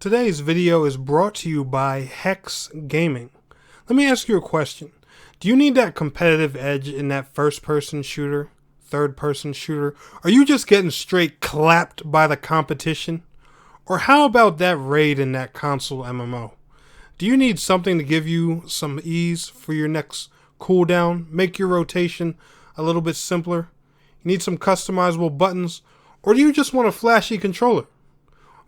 Today's video is brought to you by Hex Gaming. Let me ask you a question. Do you need that competitive edge in that first-person shooter, third-person shooter? Are you just getting straight clapped by the competition? Or how about that raid in that console MMO? Do you need something to give you some ease for your next cooldown, make your rotation a little bit simpler? You need some customizable buttons? Or do you just want a flashy controller?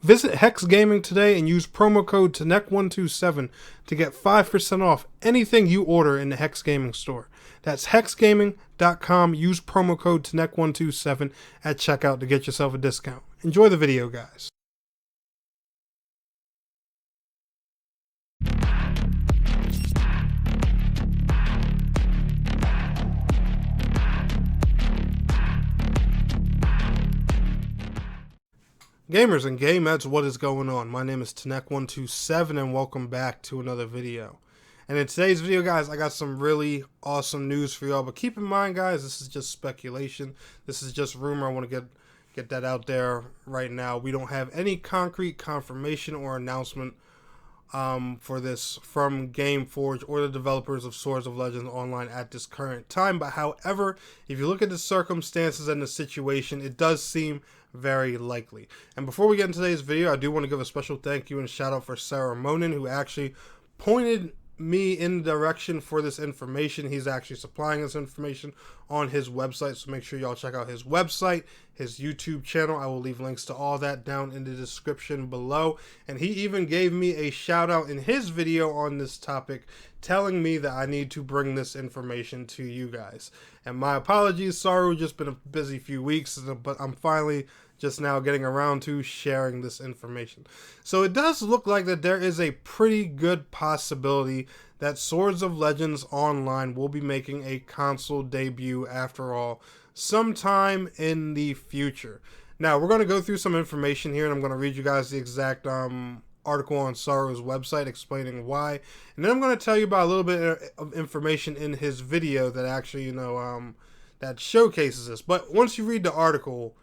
Visit Hex Gaming today and use promo code TNEC127 to get 5% off anything you order in the Hex Gaming store. That's hexgaming.com. Use promo code TNEC127 at checkout to get yourself a discount. Enjoy the video, guys. Gamers and gameheads, what is going on? My name is TNEC127 and welcome back to another video. And in today's video, guys, I got some really awesome news for y'all. But keep in mind, guys, this is just speculation. This is just rumor. I want to get that out there right now. We don't have any concrete confirmation or announcement for this from GameForge or the developers of Swords of Legends Online at this current time. But however, if you look at the circumstances and the situation, it does seem very likely. And before we get into today's video, I do want to give a special thank you and shout out for Sarumonin, who actually pointed me in the direction for this information. He's actually supplying this information on his website, so make sure y'all check out his website, his YouTube channel. I will leave links to all that down in the description below. And he even gave me a shout out in his video on this topic, telling me that I need to bring this information to you guys. And my apologies, Saru, just been a busy few weeks, but I'm finally just now getting around to sharing this information. So it does look like that there is a pretty good possibility that Swords of Legends Online will be making a console debut after all, sometime in the future. Now, we're going to go through some information here, and I'm going to read you guys the exact article on Saru's website explaining why. And then I'm going to tell you about a little bit of information in his video that actually, that showcases this. But once you read the article,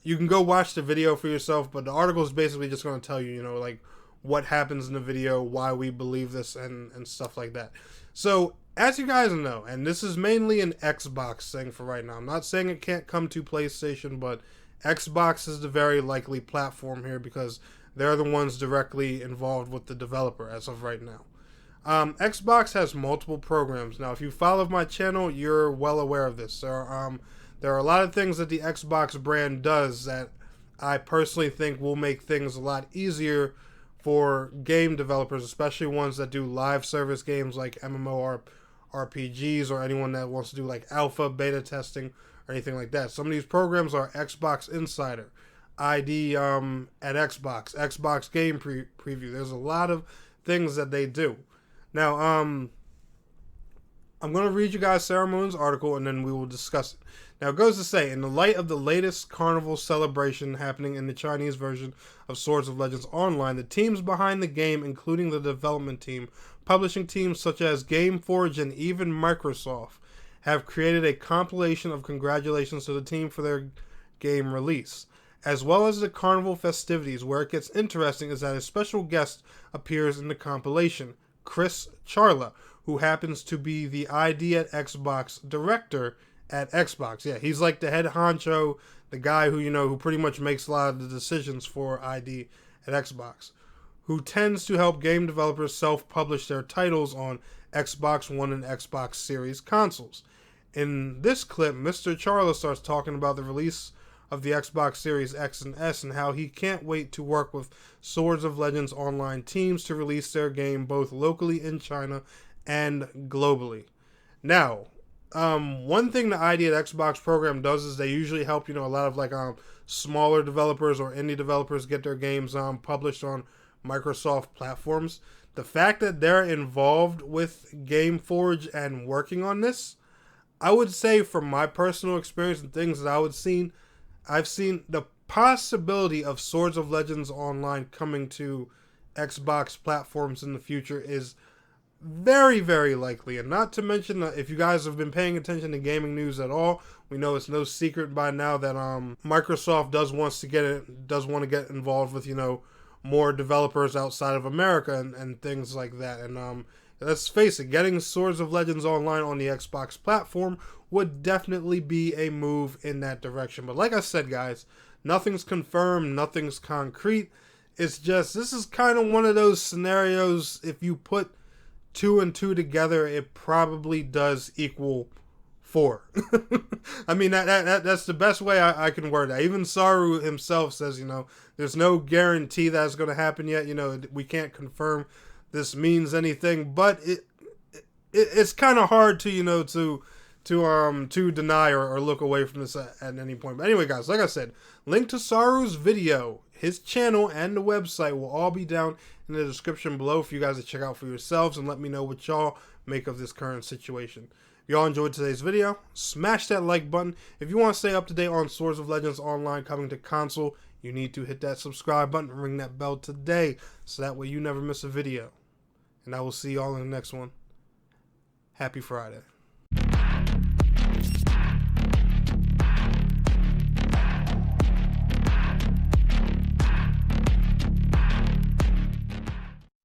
you can go watch the video for yourself, but the article is basically just going to tell you, like what happens in the video, why we believe this, and stuff like that. So, as you guys know, and this is mainly an Xbox thing for right now. I'm not saying it can't come to PlayStation, but Xbox is the very likely platform here because they're the ones directly involved with the developer as of right now. Xbox has multiple programs. Now, if you follow my channel, you're well aware of this. There are a lot of things that the Xbox brand does that I personally think will make things a lot easier for game developers, especially ones that do live service games like MMORPGs or anyone that wants to do like alpha, beta testing or anything like that. Some of these programs are Xbox Insider, ID at Xbox, Xbox Game Preview. There's a lot of things that they do. Now, I'm going to read you guys Sarumonin's article and then we will discuss it. Now, it goes to say, in the light of the latest carnival celebration happening in the Chinese version of Swords of Legends Online, the teams behind the game, including the development team, publishing teams such as GameForge and even Microsoft, have created a compilation of congratulations to the team for their game release. As well as the carnival festivities, where it gets interesting is that a special guest appears in the compilation, Chris Charla, who happens to be the ID at Xbox director at Xbox. Yeah, he's like the head honcho, the guy who, who pretty much makes a lot of the decisions for ID at Xbox, who tends to help game developers self-publish their titles on Xbox One and Xbox Series consoles. In this clip, Mr. Charla starts talking about the release of the Xbox Series X and S and how he can't wait to work with Swords of Legends Online teams to release their game both locally in China and globally. Now, one thing the ID at Xbox program does is they usually help, a lot of like smaller developers or indie developers get their games published on Microsoft platforms. The fact that they're involved with GameForge and working on this, I would say from my personal experience and things that I've seen the possibility of Swords of Legends Online coming to Xbox platforms in the future is very, very likely. And not to mention that if you guys have been paying attention to gaming news at all, we know it's no secret by now that Microsoft does want to get involved with, more developers outside of America and things like that. And let's face it, getting Swords of Legends Online on the Xbox platform would definitely be a move in that direction. But like I said, guys, nothing's confirmed, nothing's concrete. It's just, this is kind of one of those scenarios, if you put 2 and 2 together, it probably does equal 4. I mean, that's the best way I can word that. Even Saru himself says, there's no guarantee that's going to happen yet. We can't confirm this means anything, but it's kind of hard to to deny or look away from this at any point. But anyway, guys, like I said, link to Saru's video, his channel, and the website will all be down in the description below for you guys to check out for yourselves and let me know what y'all make of this current situation. If y'all enjoyed today's video, smash that like button. If you want to stay up to date on Swords of Legends Online coming to console, you need to hit that subscribe button and ring that bell today, so that way you never miss a video. And I will see y'all in the next one. Happy Friday.